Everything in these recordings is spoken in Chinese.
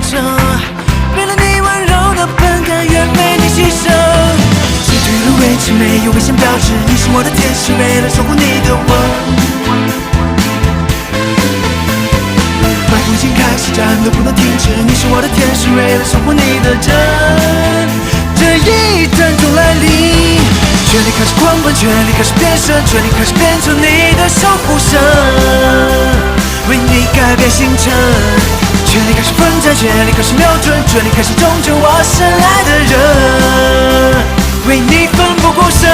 程。为了你温柔的本甘愿为你牺牲。击退了危机，没有危险标志，你是我的天使，为了守护你的吻。马途已经开始，战斗不能停止，你是我的天使，为了守护你的真。这一战中来临，权力开始狂奔，权力开始变身，权力开始变成你的守护神，为你改变星辰。权力开始奋战，权力开始瞄准，权力开始终究我深爱的人，为你奋不顾身。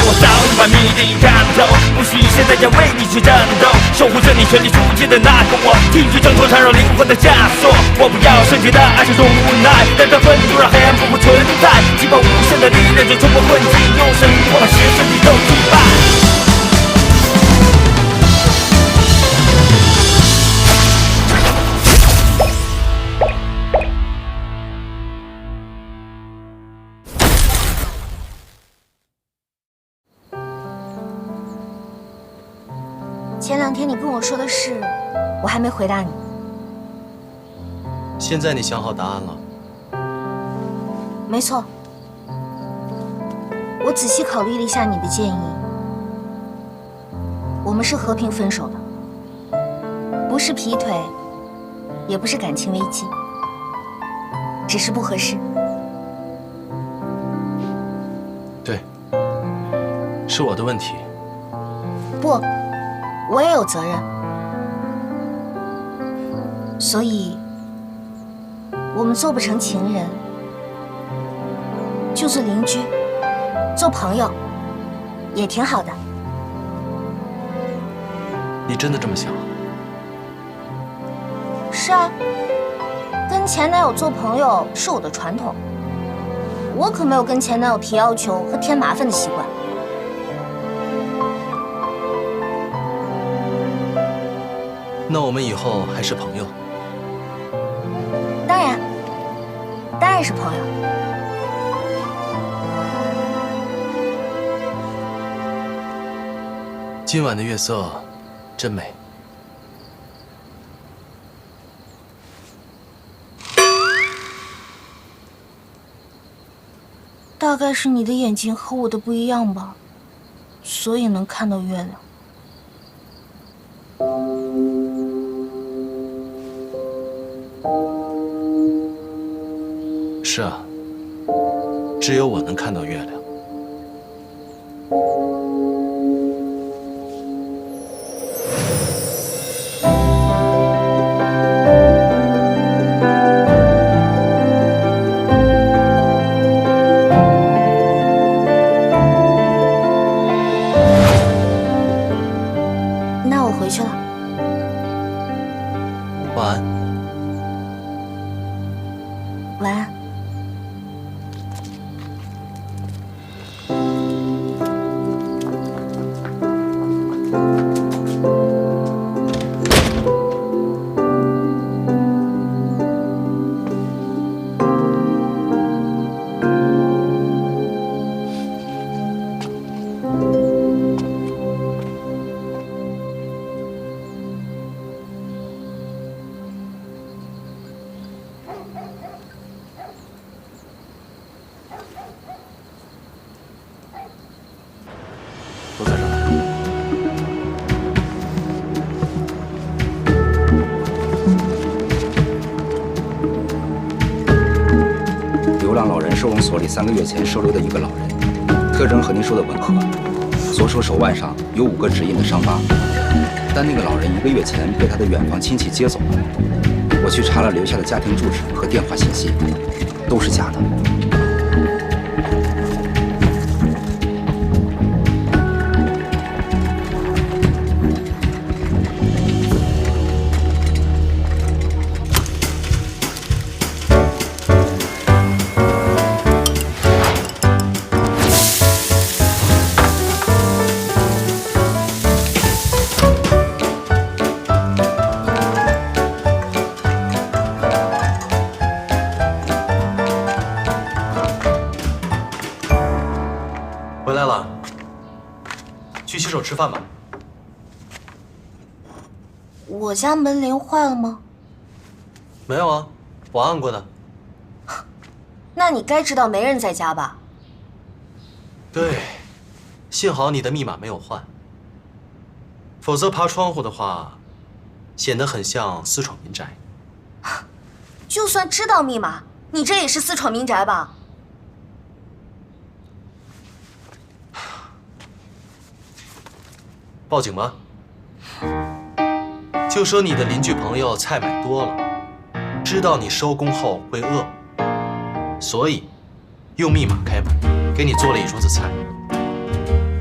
我早已把谜底看透，不需现在要为你去战斗，守护着你全力出击的那个我，替去挣脱缠绕灵魂的枷锁。我不要圣洁的爱是种无奈，带着愤怒让黑暗不复存在，激发无限的力量就冲破困境，用神魄把邪神地都击败。前2天你跟我说的事，我还没回答你。现在你想好答案了？没错，我仔细考虑了一下你的建议，我们是和平分手的，不是劈腿，也不是感情危机，只是不合适。对，是我的问题。不。我也有责任，所以我们做不成情人，就做邻居，做朋友，也挺好的。你真的这么想？是啊，跟前男友做朋友是我的传统，我可没有跟前男友提要求和添麻烦的习惯。那我们以后还是朋友？当然是朋友。今晚的月色真美。大概是你的眼睛和我的不一样吧，所以能看到月亮。是啊，只有我能看到月亮。那我回去了。晚安。晚安。都在这儿。流浪老人收容所里3个月前收留的一个老人，特征和您说的吻合，左手手腕上有5个指印的伤疤，但那个老人1个月前被他的远房亲戚接走了。我去查了留下的家庭住址和电话信息，都是假的。回来了，去洗手吃饭吧。我家门铃坏了吗？没有啊，我按过的。那你该知道没人在家吧？对，幸好你的密码没有换，否则爬窗户的话，显得很像私闯民宅。就算知道密码，你这也是私闯民宅吧？报警吗？就说你的邻居朋友菜买多了，知道你收工后会饿，所以用密码开门，给你做了一桌子菜。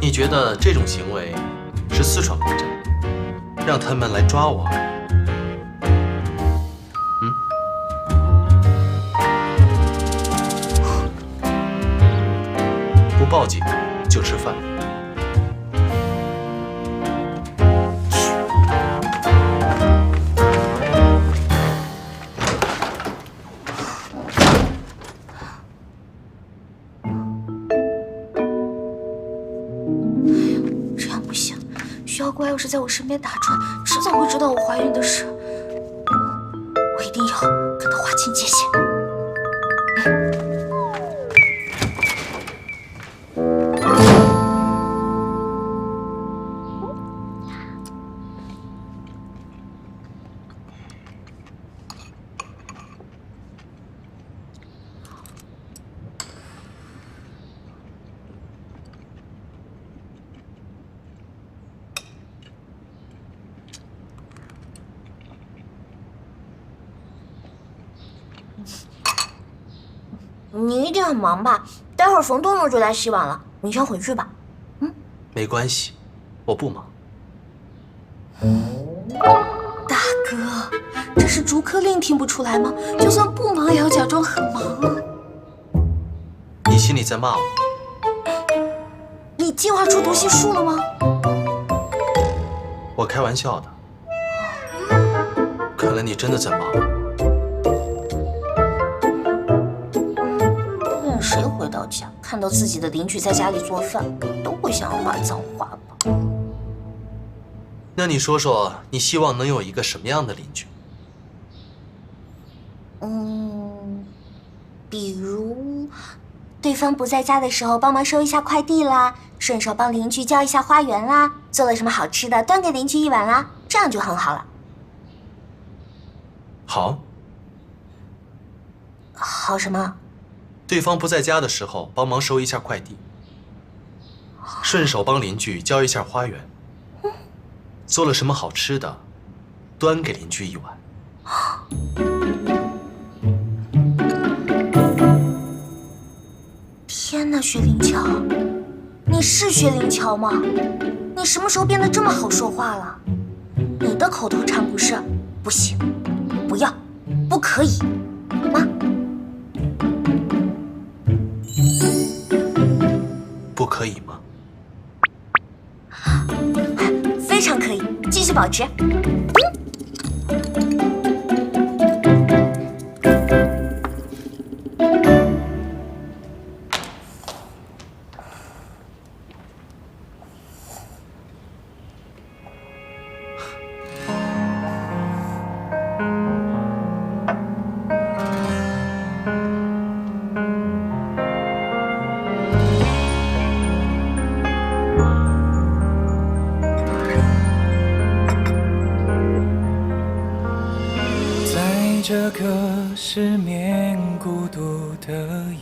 你觉得这种行为是私闯民宅，让他们来抓我？不报警就吃饭。这样不行，徐小乖要是在我身边打转，迟早会知道我怀孕的事。我一定要跟他划清界限。你一定很忙吧？待会儿冯东东就来洗碗了，你先回去吧。没关系，我不忙。大哥，这是逐客令，听不出来吗？就算不忙，也要假装很忙啊。你心里在骂我？你计划出毒气术了吗？我开玩笑的。看来你真的在骂我。谁回到家看到自己的邻居在家里做饭，都会想要骂脏话吧？那你说说，你希望能有一个什么样的邻居？比如对方不在家的时候帮忙收一下快递啦，顺手帮邻居浇一下花园啦，做了什么好吃的端给邻居一碗啦，这样就很好了。好。好什么？对方不在家的时候帮忙收一下快递，顺手帮邻居浇一下花园，做了什么好吃的，端给邻居一碗。天哪，薛灵巧，你是薛灵巧吗？你什么时候变得这么好说话了？你的口头禅不是“不行”“不要”“不可以”吗？不可以吗？非常可以，继续保持。这个失眠孤独的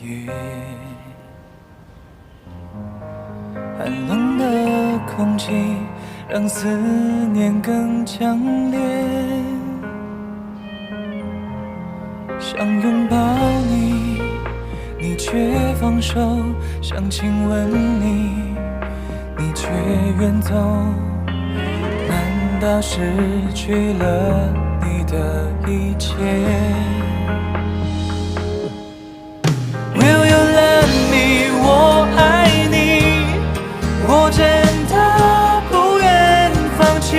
夜，寒冷的空气让思念更强烈，想拥抱你，你却放手；想亲吻你，你却远走。难道失去了你的一切？Will you let me？ 我爱你，我真的不愿放弃。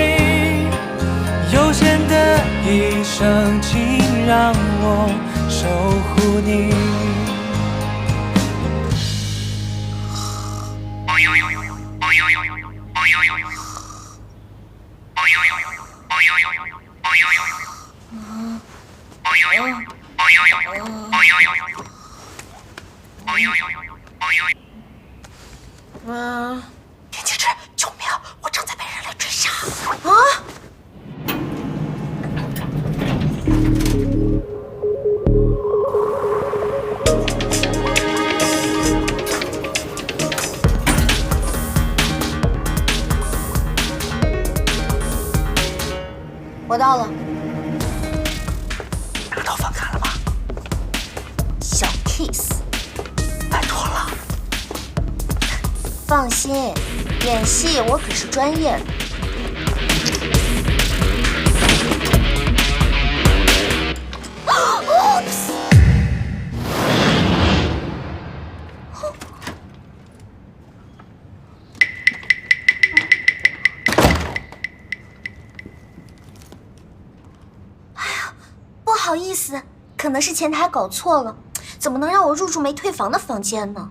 有限的一生，请让我守护你。田青之，救命！我正在被人类追杀。啊！我到了。拿到饭卡了吗？小 case， 拜托了。放心，演戏我可是专业的。不好意思，可能是前台搞错了，怎么能让我入住没退房的房间呢？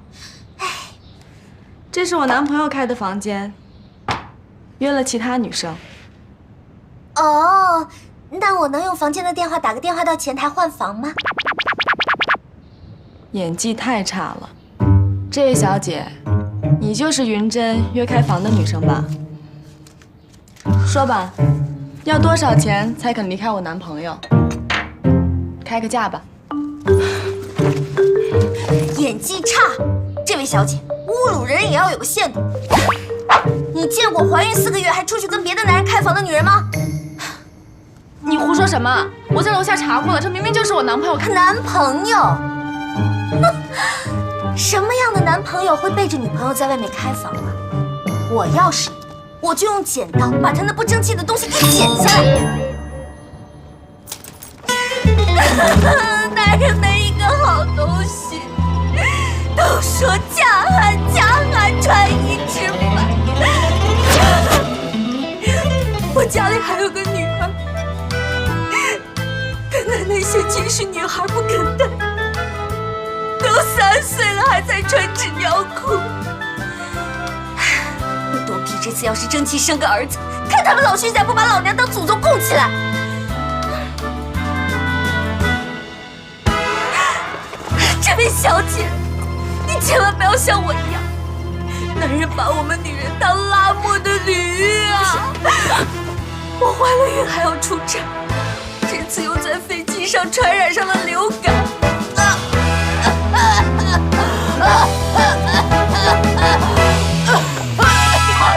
这是我男朋友开的房间，约了其他女生。哦，那我能用房间的电话打个电话到前台换房吗？演技太差了，这位小姐，你就是云珍约开房的女生吧？说吧，要多少钱才肯离开我男朋友？开个价吧。演技差，这位小姐，侮辱人也要有个限度。你见过怀孕4个月还出去跟别的男人开房的女人吗？你胡说什么？我在楼下查过了，这明明就是我男朋友开。男朋友？什么样的男朋友会背着女朋友在外面开房啊？我要是你，我就用剪刀把他那不争气的东西给剪下来。男人没一个好东西，都说嫁汉穿衣吃饭。我家里还有个女儿，可奶奶嫌弃是女孩不肯带，都3岁了还在穿纸尿裤。我多逼这次要是争气生个儿子，看他们老徐家不把老娘当祖宗供起来。这位小姐，你千万不要像我一样，男人把我们女人当拉磨的驴啊！我怀了孕还要出差，这次又在飞机上传染上了流感。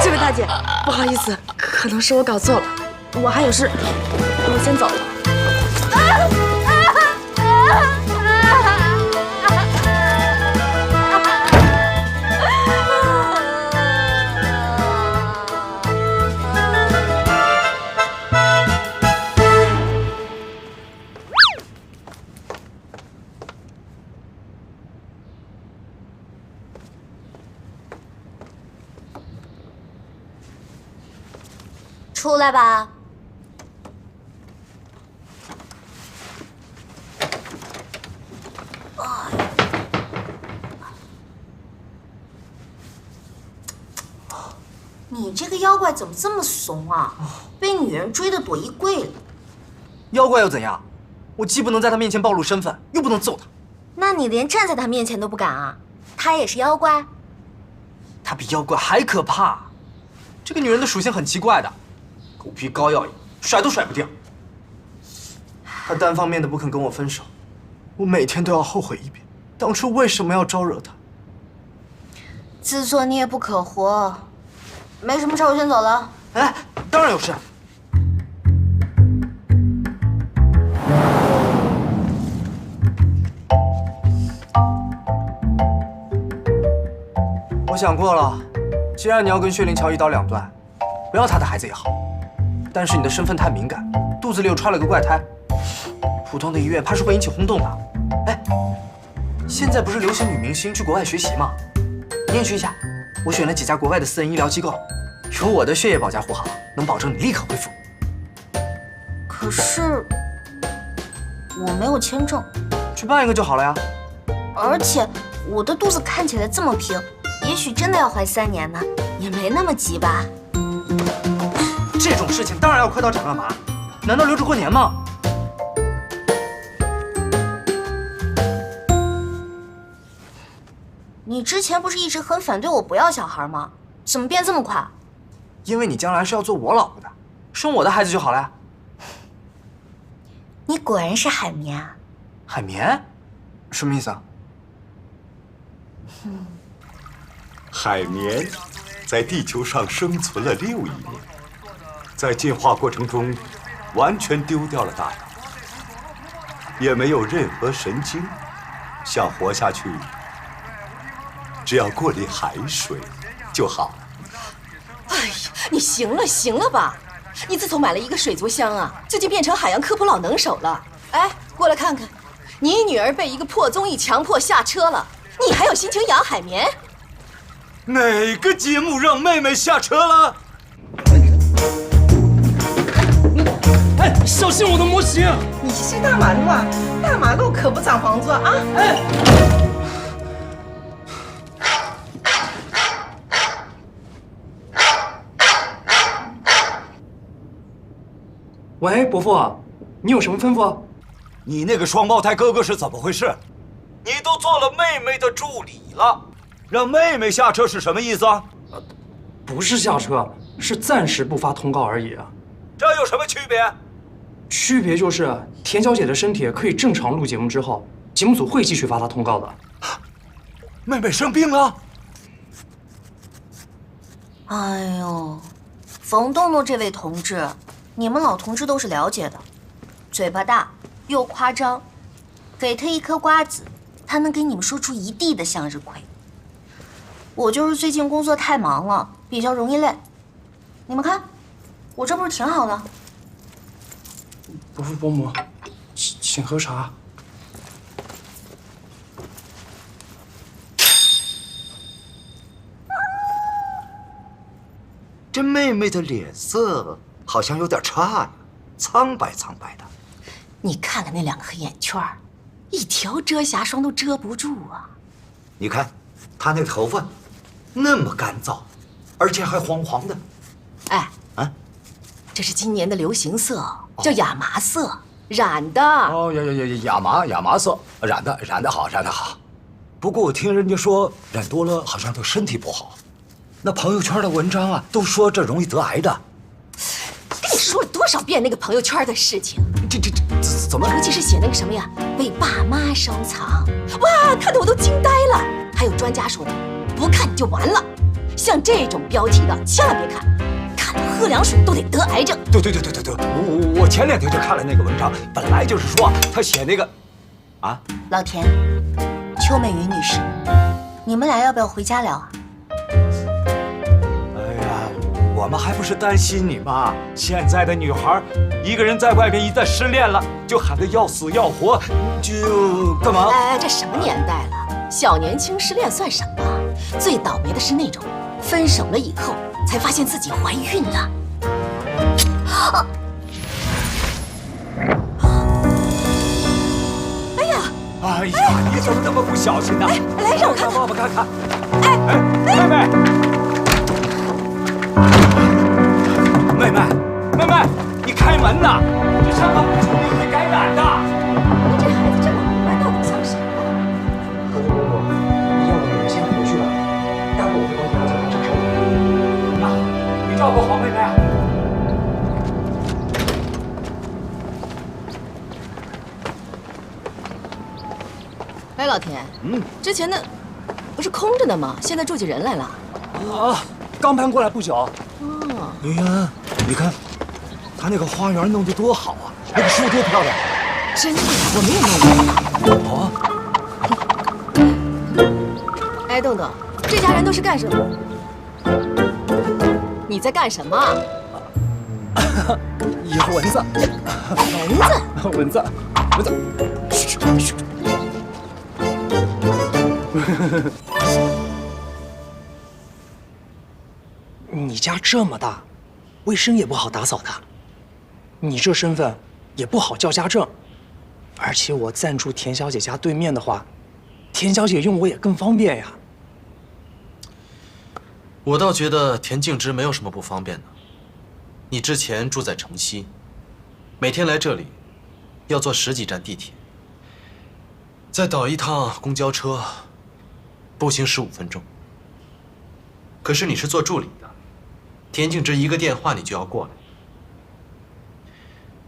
这位大姐，不好意思，可能是我搞错了，我还有事，我先走了。出来吧。你这个妖怪怎么这么怂啊？被女人追得躲衣柜里。妖怪又怎样？我既不能在他面前暴露身份，又不能揍他。那你连站在他面前都不敢啊？他也是妖怪？他比妖怪还可怕。这个女人的属性很奇怪的，狗皮膏药一样，甩都甩不掉。她单方面的不肯跟我分手，我每天都要后悔一遍，当初为什么要招惹她。自作孽不可活。没什么事，我先走了。哎，当然有事。我想过了，既然你要跟薛灵桥一刀两断，不要他的孩子也好。但是你的身份太敏感，肚子里又揣了个怪胎，普通的医院怕是会引起轰动的。哎，现在不是流行女明星去国外学习吗？你也去一下。我选了几家国外的私人医疗机构，有我的血液保驾护航，能保证你立刻恢复。可是我没有签证，去办一个就好了呀。而且我的肚子看起来这么平，也许真的要怀3年呢，也没那么急吧。这种事情当然要快刀斩乱麻，难道留着过年吗？你之前不是一直很反对我不要小孩吗？怎么变这么快？因为你将来是要做我老婆的，生我的孩子就好了呀。你果然是海绵啊！海绵，什么意思啊？海绵在地球上生存了6亿年，在进化过程中完全丢掉了大脑，也没有任何神经，想活下去，只要过滤海水就好了。哎呀，你行了吧？你自从买了一个水族箱啊，就变成海洋科普老能手了。哎，过来看看，你女儿被一个破综艺强迫下车了，你还有心情养海绵？哪个节目让妹妹下车了？哎，小心我的模型！你去大马路啊？大马路可不长房子啊！哎。喂，伯父，你有什么吩咐？你那个双胞胎哥哥是怎么回事？你都做了妹妹的助理了，让妹妹下车是什么意思啊？不是下车，是暂时不发通告而已啊。这有什么区别？区别就是田小姐的身体可以正常录节目之后，节目组会继续发她通告的。妹妹生病了？哎呦，冯动动这位同志，你们老同志都是了解的，嘴巴大又夸张，给他一颗瓜子，他能给你们说出一地的向日葵。我就是最近工作太忙了，比较容易累。你们看，我这不是挺好的？伯父伯母，请喝茶。这妹妹的脸色好像有点差呀，苍白苍白的。你看看那2个黑眼圈，一条遮瑕霜都遮不住啊！你看，她那头发那么干燥，而且还黄黄的。哎，啊，这是今年的流行色，叫亚麻色，染的。哦，亚麻色，染的好，染的好。不过我听人家说，染多了好像对身体不好。那朋友圈的文章啊，都说这容易得癌的。跟你说了多少遍那个朋友圈的事情？这怎么？尤其是写那个什么呀，为爸妈收藏，哇，看得我都惊呆了。还有专家说的，不看你就完了。像这种标题的，千万别看，看了喝凉水都得得癌症。对，我前2天就看了那个文章，本来就是说他写那个，啊，老田，邱美云女士，你们俩要不要回家聊啊？我们还不是担心你吗？现在的女孩，一个人在外边一旦失恋了，就喊得要死要活，就干嘛？哎，这什么年代了？小年轻失恋算什么？最倒霉的是那种分手了以后才发现自己怀孕了。哎呀，你怎么那么不小心呢？来，让我看看，帮我看看。妹妹，你开门呐！这上班不注意会感染的。你这孩子这么乖，到底像什么？何伯母，要不你们先回去吧，待会我会帮田小姐整身的。那好，你照顾好妹妹啊。哎，老田，之前那不是空着的吗？现在住起人来了。啊，刚搬过来不久。哎呀，你看，他那个花园弄得多好啊，那个树多漂亮。真的，我没有弄过。哦。哎，豆豆，这家人都是干什么？你在干什么？有蚊子。蚊子？蚊子。嘘。你家这么大，卫生也不好打扫的。你这身份也不好叫家政，而且我暂住田小姐家对面的话，田小姐用我也更方便呀。我倒觉得田静之没有什么不方便的。你之前住在城西，每天来这里要坐10几站地铁，再倒1趟公交车，步行15分钟。可是你是做助理的，田径之一个电话你就要过来。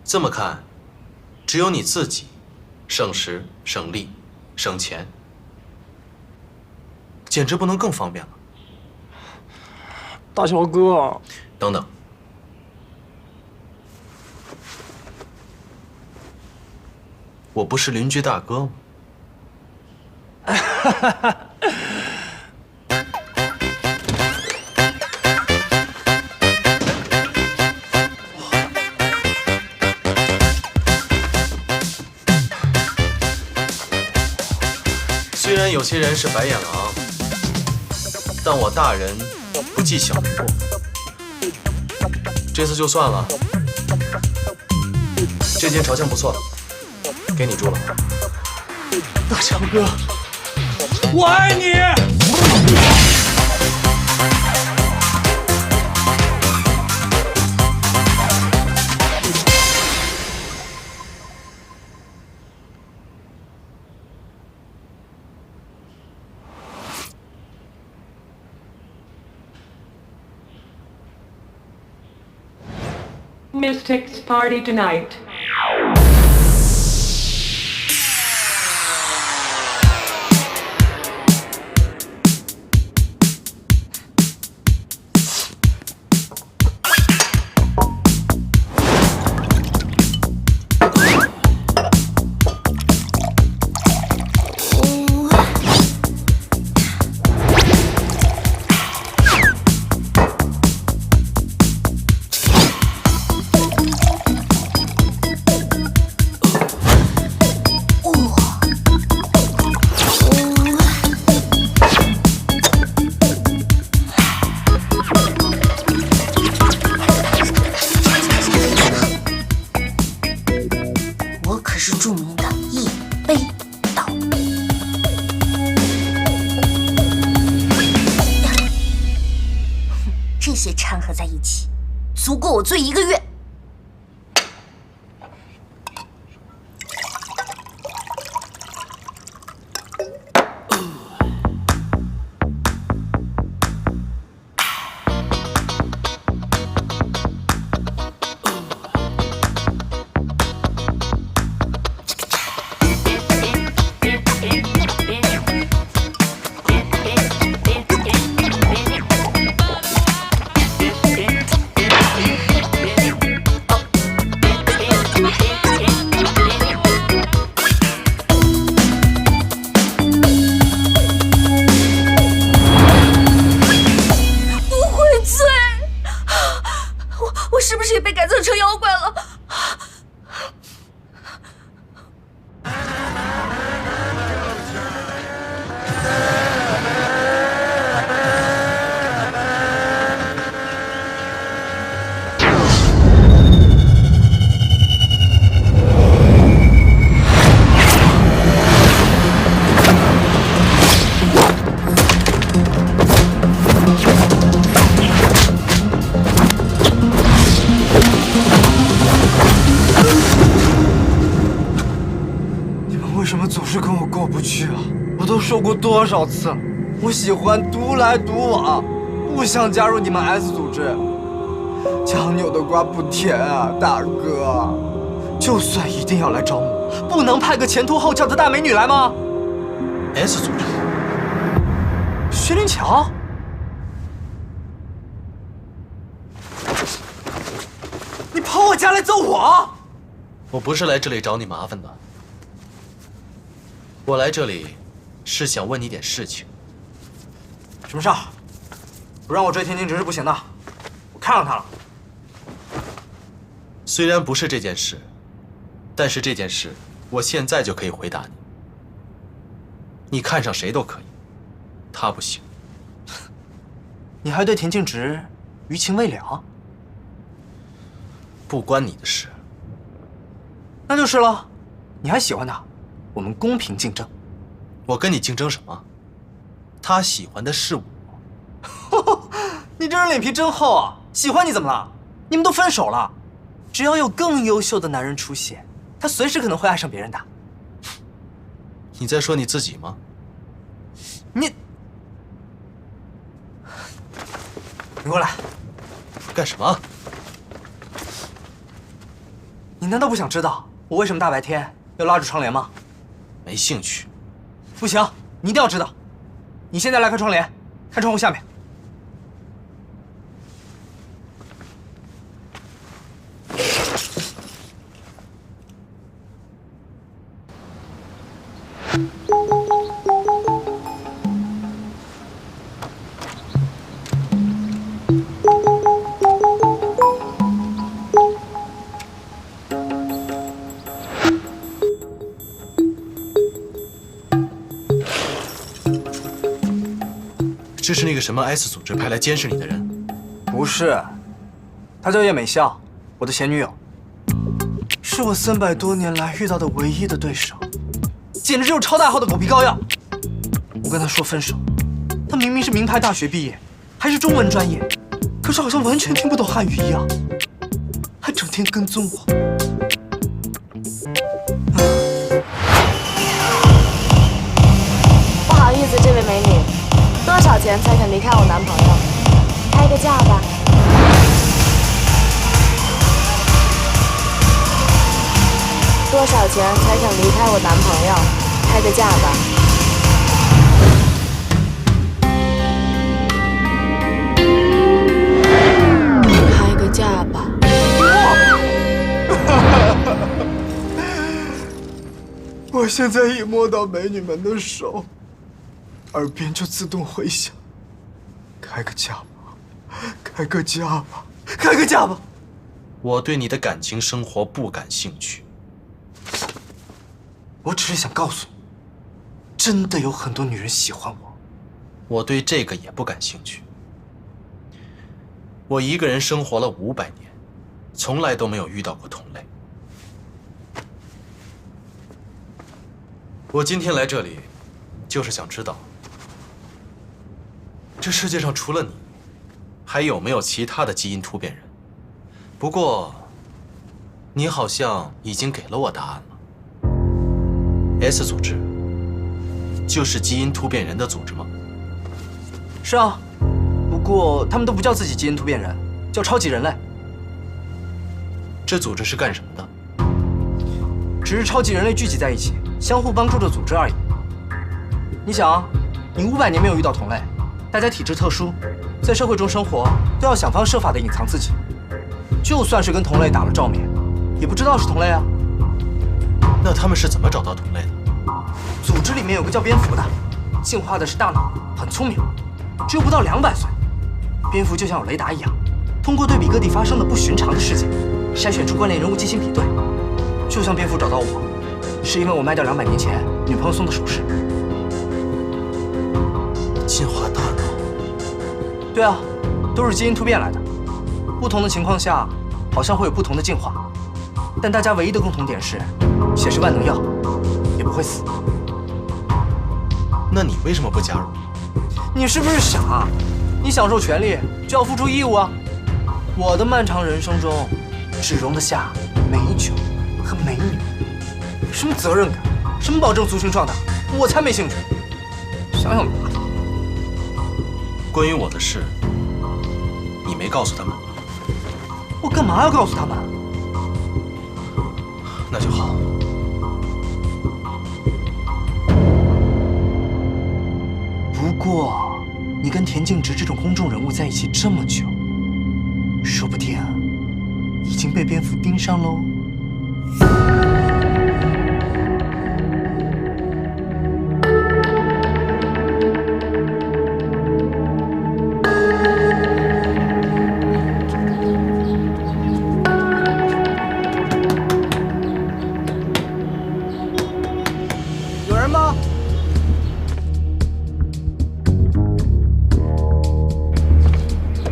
这么看，只有你自己省时、省力、省钱，简直不能更方便了。大乔哥，等等，我不是邻居大哥吗？虽然有些人是白眼狼，但我大人不计小人过。这次就算了，这间朝向不错，给你住了。大乔哥，我爱你。Mystics party tonight.这些掺合在一起，足够我醉1个月。是不是也被改造成妖怪了？为什么总是跟我过不去啊？我都说过多少次了，我喜欢独来独往，不想加入你们 S 组织。强扭的瓜不甜啊，大哥！就算一定要来招募，不能派个前凸后翘的大美女来吗 ？S 组织，薛灵桥，你跑我家来揍我？我不是来这里找你麻烦的。我来这里是想问你点事情。什么事儿？不让我追田径直是不行的，我看上他了。虽然不是这件事，但是这件事我现在就可以回答你。你看上谁都可以，他不行。你还对田径直余情未了？不关你的事。那就是了，你还喜欢他？我们公平竞争。我跟你竞争什么？他喜欢的是我。你这人脸皮真厚啊！喜欢你怎么了？你们都分手了，只要有更优秀的男人出现，他随时可能会爱上别人的。你在说你自己吗？你过来，干什么？你难道不想知道我为什么大白天要拉着窗帘吗？没兴趣。不行，你一定要知道。你现在来开窗帘，看窗户下面。这是那个什么 S 组织派来监视你的人？不是，她叫叶美笑，我的前女友，是我300多年来遇到的唯一的对手，简直就是超大号的狗皮膏药。我跟她说分手，她明明是名牌大学毕业，还是中文专业，可是好像完全听不懂汉语一样，还整天跟踪我。不好意思，这位美女，多少钱才肯离开我男朋友？开个价吧。多少钱才肯离开我男朋友？开个价吧。开个价吧。我现在一摸到美女们的手，耳边就自动回响：开个价吧，开个价吧，开个价吧。我对你的感情生活不感兴趣。我只是想告诉你，真的有很多女人喜欢我。我对这个也不感兴趣。我一个人生活了500年，从来都没有遇到过同类。我今天来这里，就是想知道，这世界上除了你，还有没有其他的基因突变人？不过，你好像已经给了我答案了。S 组织就是基因突变人的组织吗？是啊，不过他们都不叫自己基因突变人，叫超级人类。这组织是干什么的？只是超级人类聚集在一起，相互帮助的组织而已。你想啊，你500年没有遇到同类，大家体质特殊，在社会中生活都要想方设法的隐藏自己。就算是跟同类打了照面，也不知道是同类啊。那他们是怎么找到同类的？组织里面有个叫蝙蝠的，进化的是大脑，很聪明，只有不到200岁。蝙蝠就像有雷达一样，通过对比各地发生的不寻常的事件，筛选出关联人物进行比对。就像蝙蝠找到我，是因为我卖掉200年前女朋友送的首饰。进化大脑？对啊，都是基因突变来的。不同的情况下，好像会有不同的进化，但大家唯一的共同点是，血是万能药，也不会死。那你为什么不加入？你是不是傻？你享受权利就要付出义务啊！我的漫长人生中，只容得下美酒和美女，什么责任感，什么保证族群壮大，我才没兴趣。想想吧。关于我的事，你没告诉他们？我干嘛要告诉他们？那就好。不过，你跟田径直这种公众人物在一起这么久，说不定已经被蝙蝠盯上喽。有人吗？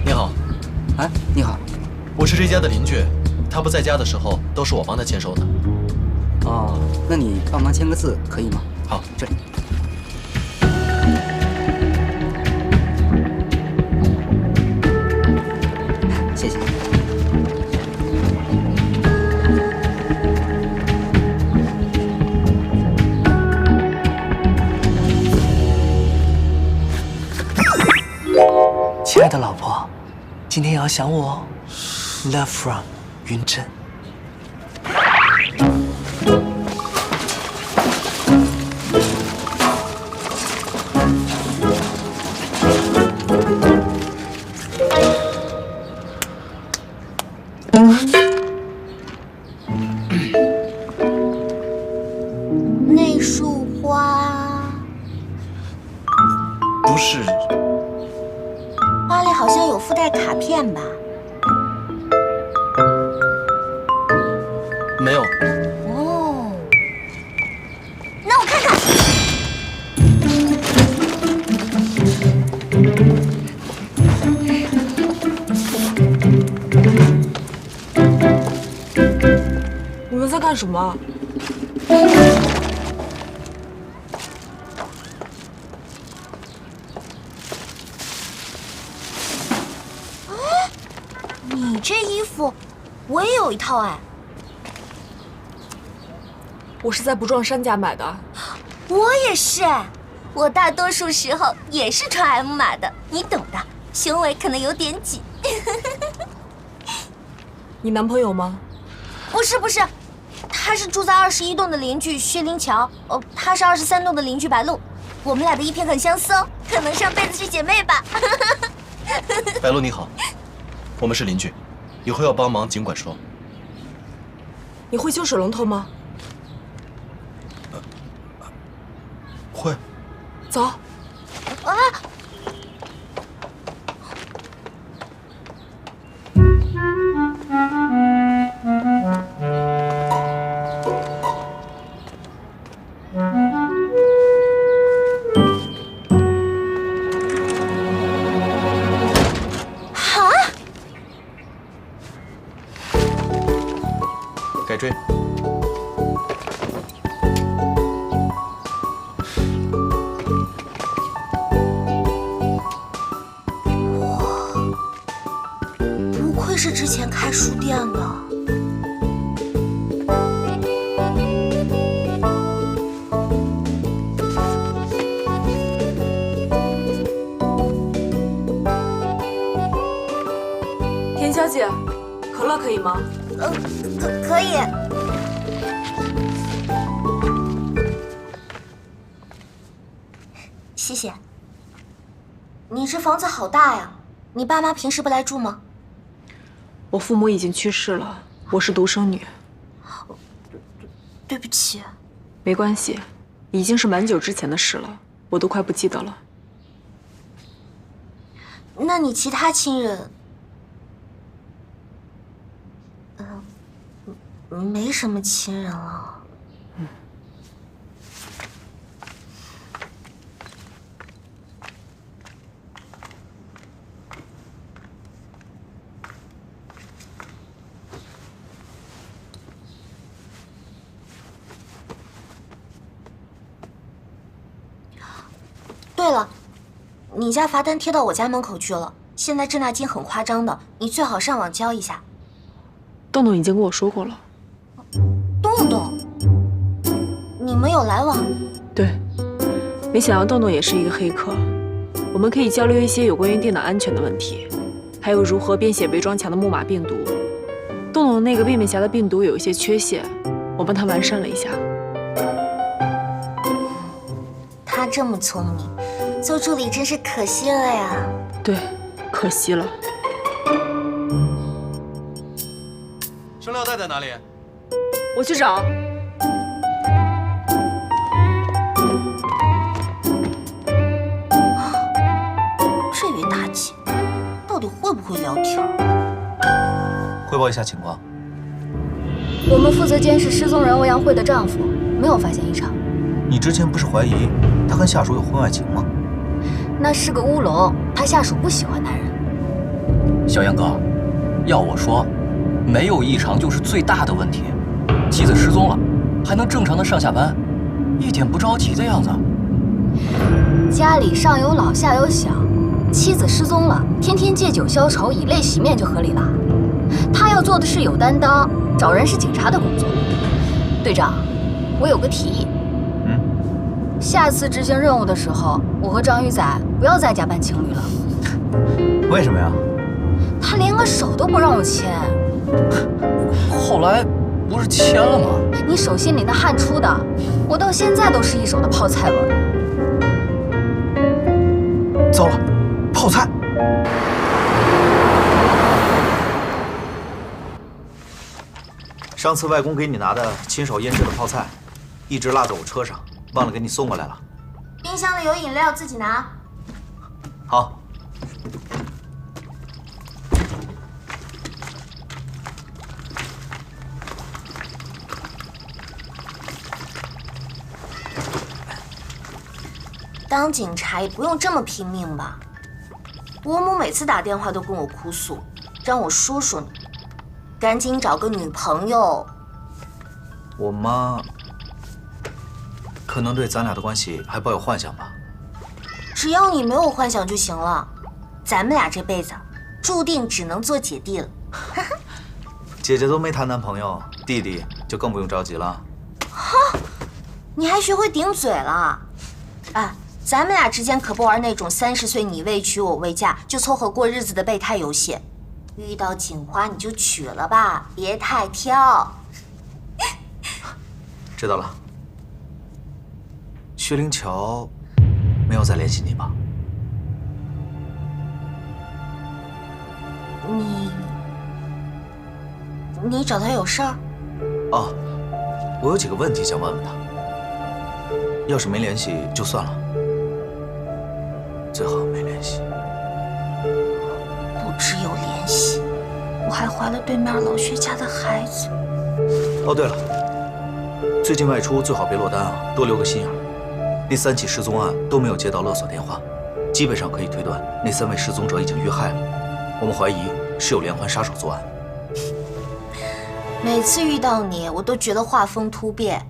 你好，哎，你好。我是这家的邻居，他不在家的时候都是我帮他签收的。哦，那你帮忙签个字可以吗？好，这里。谢谢。亲爱的老婆，今天也要想我哦。Love from 云珍。那束花，不是，花里好像有附带卡片吧？没有。哦，那我看看。你们在干什么？你这衣服，我也有一套哎。我是在不撞衫家买的。我也是哎，我大多数时候也是穿 M 码的，你懂的，胸围可能有点紧。你男朋友吗？不是，他是住在21栋的邻居薛灵桥，他是23栋的邻居白露，我们俩的衣品很相似哦，可能上辈子是姐妹吧。白露你好，我们是邻居，以后要帮忙尽管说。你会修水龙头吗？会。走。啊！改锥。不愧是之前开书店的。田小姐，可乐可以吗？可以。谢谢。你这房子好大呀，你爸妈平时不来住吗？我父母已经去世了，我是独生女。对不起。没关系，已经是蛮久之前的事了，我都快不记得了。那你其他亲人？没什么亲人了。对了，你家罚单贴到我家门口去了，现在滞纳金很夸张的，你最好上网交一下。洞洞已经跟我说过了。洞洞，你们有来往？对，没想到洞洞也是一个黑客，我们可以交流一些有关于电脑安全的问题，还有如何编写伪装强的木马病毒。洞洞那个便便侠的病毒有一些缺陷，我帮他完善了一下。他这么聪明，做助理真是可惜了呀。对，可惜了。生料袋在哪里？我去找。这位大姐到底会不会聊天？汇报一下情况。我们负责监视失踪人欧阳慧的丈夫，没有发现异常。你之前不是怀疑他跟下属有婚外情吗？那是个乌龙，他下属不喜欢男人。小杨哥，要我说，没有异常就是最大的问题。妻子失踪了，还能正常的上下班，一点不着急的样子。家里上有老下有小，妻子失踪了，天天借酒消愁，以泪洗面就合理了。他要做的是有担当、找人是警察的工作。队长，我有个提议。下次执行任务的时候，我和张宇仔不要在家扮情侣了。为什么呀？他连个手都不让我牵。后来不是签了吗？你手心里那汗出的，我到现在都是一手的泡菜味儿。糟了，泡菜！上次外公给你拿的亲手腌制的泡菜，一直落在我车上，忘了给你送过来了。冰箱里有饮料，自己拿。好。当警察也不用这么拼命吧？我母每次打电话都跟我哭诉，让我说说你，赶紧找个女朋友。我妈可能对咱俩的关系还抱有幻想吧。只要你没有幻想就行了，咱们俩这辈子注定只能做姐弟了。姐姐都没谈男朋友，弟弟就更不用着急了。哈，你还学会顶嘴了？哎，咱们俩之间可不玩那种30岁你未娶我未嫁就凑合过日子的备胎游戏。遇到警花你就娶了吧，别太挑。知道了。薛灵桥没有再联系你吧？你找他有事儿？哦，我有几个问题想问问他。要是没联系就算了，最好没联系。不只有联系，我还怀了对面老薛家的孩子。哦，对了，最近外出最好别落单啊，多留个心眼儿。那3起失踪案都没有接到勒索电话，基本上可以推断那3位失踪者已经遇害了。我们怀疑是有连环杀手作案。每次遇到你，我都觉得画风突变。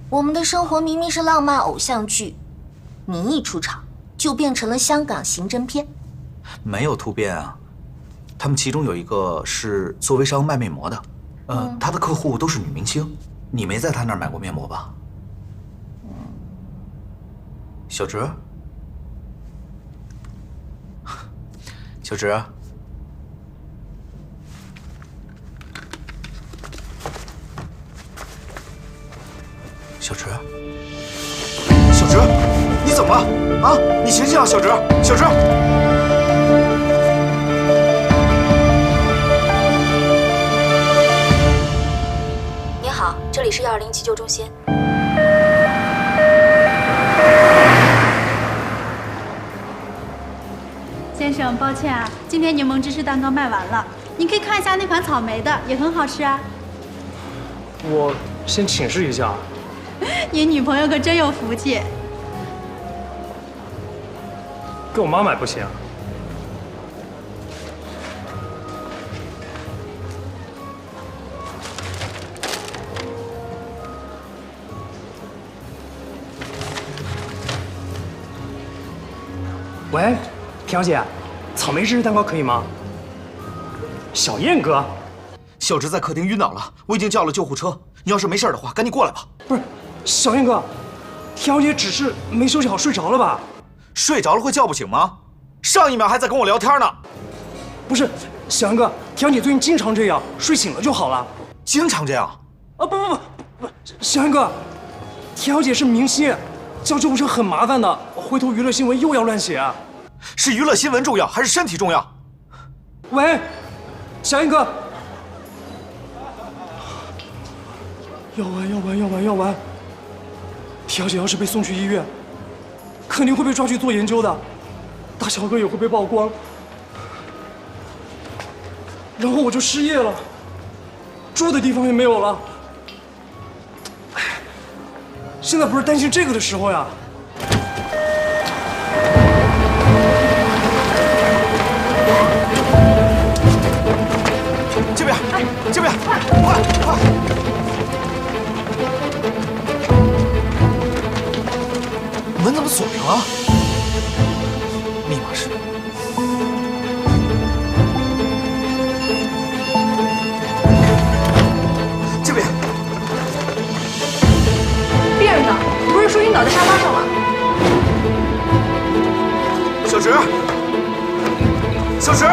我们的生活明明是浪漫偶像剧，你一出场就变成了香港刑侦片。没有突变啊，他们其中有一个是做微商卖面膜的，他的客户都是女明星。你没在他那儿买过面膜吧？小植，小植，小植，小植，你怎么了？啊，你醒醒啊，小植，小植！你好，这里是120急救中心。先生，抱歉啊，今天柠檬芝士蛋糕卖完了。你可以看一下那款草莓的，也很好吃啊。我先请示一下。你女朋友可真有福气。给我妈买不行啊？喂，田小姐，草莓芝士蛋糕可以吗？小燕哥，小植在客厅晕倒了，我已经叫了救护车。你要是没事的话，赶紧过来吧。不是，小燕哥，田小姐只是没休息好睡着了吧？睡着了会叫不醒吗？上一秒还在跟我聊天呢。不是，小燕哥，田小姐最近经常这样，睡醒了就好了。经常这样？啊不，小燕哥，田小姐是明星，叫救护车很麻烦的，回头娱乐新闻又要乱写。是娱乐新闻重要还是身体重要？喂，小燕哥，要完！田小姐要是被送去医院，肯定会被抓去做研究的，大小哥也会被曝光，然后我就失业了，住的地方也没有了。现在不是担心这个的时候呀。这边，快！门怎么锁上了？密码是……这边。别人的，不是说晕倒在沙发上吗？小植，小植。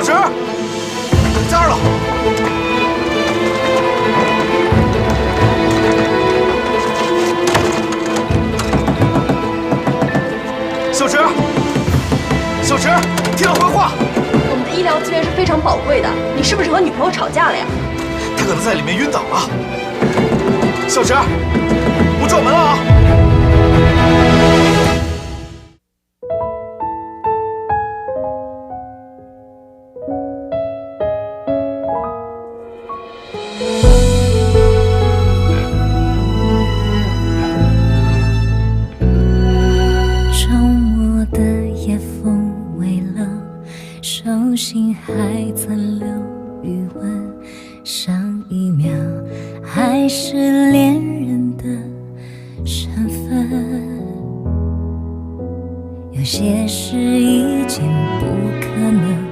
直，在这儿了。小直，小直，听我回话。我们的医疗资源是非常宝贵的，你是不是和女朋友吵架了呀？他可能在里面晕倒了。小直，不撞门了啊！周末的夜风微冷，手心还残留余温，上一秒还是恋人的身份，有些事已经不可能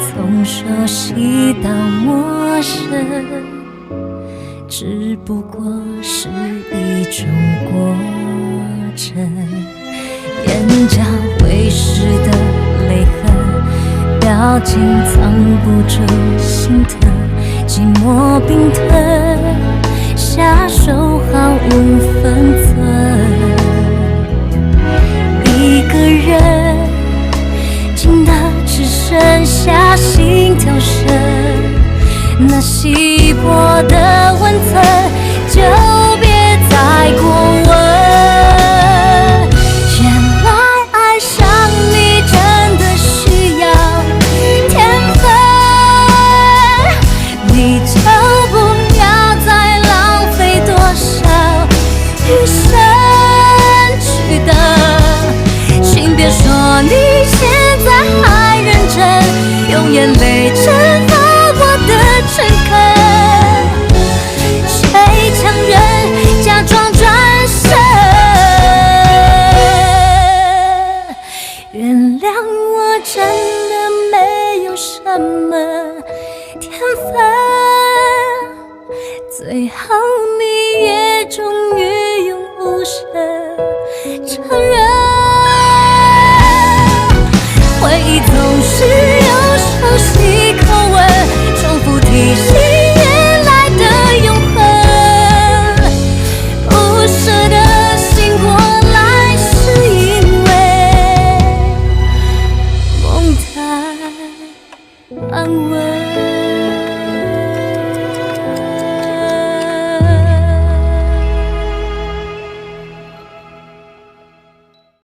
从熟悉到陌生，只不过是一种过程。眼角会湿的泪痕，表情藏不住心疼，寂寞冰吞，下手毫无分寸。一个人静的只剩下心跳声，那稀薄的温存就别再过问。你现在还认真用眼泪蒸发我的诚恳，谁强忍假装转身？原谅我真的没有什么天分，最后你也终于用无声承认。回忆总是